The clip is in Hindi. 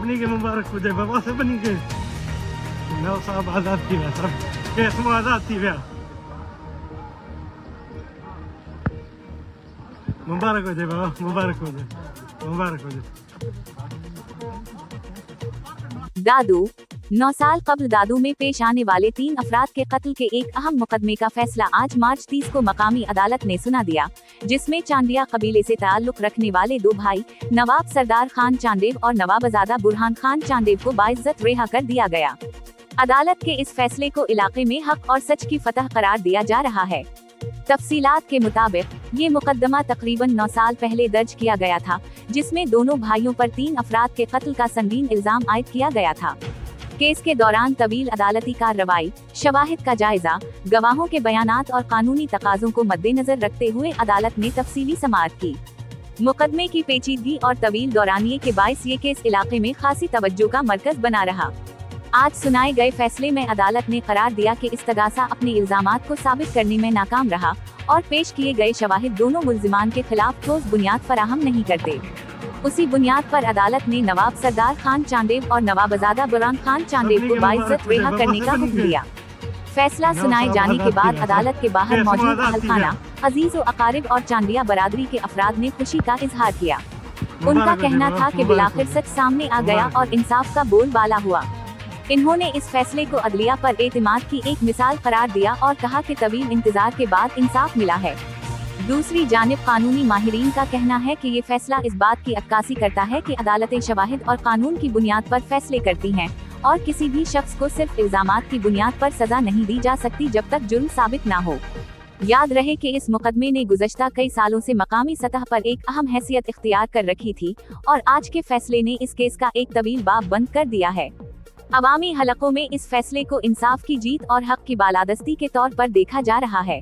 बनी के मुबारक हो जाए बाबा से बनी के नौ साहब आज़ाद थी वह सब केस में आज़ाद थी वह मुबारक हो जाए बाबा मुबारक हो जाए मुबारक हो जाए। दादू 9 साल कब्ल दादू में पेश आने वाले 3 अफराद के कत्ल के एक अहम मुकदमे का फैसला आज मार्च 30 को मकामी अदालत ने सुना दिया, जिसमें चांदिया कबीले से ताल्लुक रखने वाले 2 भाई नवाब सरदार खान चांदेव और नवाबजादा बुरहान खान चांदेव को बाइज्जत रिहा कर दिया गया। अदालत के इस फैसले को इलाके में हक और सच की फतह करार दिया जा रहा है। तफसीलात के मुताबिक ये मुकदमा तकरीबन 9 साल पहले दर्ज किया गया था, जिसमें दोनों भाइयों पर 3 अफराद के कत्ल का संगीन इल्जाम आयद किया गया था। केस के दौरान तवील अदालती कार्रवाई, शवाहिद का जायजा, गवाहों के बयानात और कानूनी तकाजों को मद्देनजर रखते हुए अदालत ने तफसीली समाअत की। मुकदमे की पेचीदगी और तवील दौरानिये के बायस ये केस इलाके में खासी तवज्जो का मरकज बना रहा। आज सुनाए गए फैसले में अदालत ने करार दिया कि इस्तगासा अपने इल्जामात को साबित करने में नाकाम रहा और पेश किए गए शवाहिद दोनों मुल्जिमान के खिलाफ ठोस बुनियाद फराहम नहीं करते। उसी बुनियाद पर अदालत ने नवाब सरदार खान चांदेव और नवाबजादा बुरहान खान चांदेव को बाइज्जत रिहा करने का हुक्म दिया। फैसला सुनाए जाने के बाद अदालत के बाहर मौजूद अहलखाना, अजीज व अकारिब और चांदिया बरादरी के अफराद ने खुशी का इजहार किया। उनका कहना था कि बिलाखिर सच सामने आ गया और इंसाफ का बोलबाला हुआ। इन्होंने इस फैसले को अदलिया पर एतमाद की एक मिसाल करार दिया और कहा कि तवील इंतजार के बाद इंसाफ मिला है। दूसरी जानिब कानूनी माहिरीन का कहना है कि ये फैसला इस बात की अक्कासी करता है कि अदालतें शवाहिद और कानून की बुनियाद पर फैसले करती हैं और किसी भी शख्स को सिर्फ इल्जामात की बुनियाद पर सजा नहीं दी जा सकती जब तक जुर्म साबित ना हो। याद रहे कि इस मुकदमे ने गुज़श्ता कई सालों से मकामी सतह पर एक अहम हैसियत इख्तियार कर रखी थी और आज के फैसले ने इस केस का एक तवील बाब बंद कर दिया है। अवामी हलकों में इस फैसले को इंसाफ की जीत और हक की बालादस्ती के तौर पर देखा जा रहा है।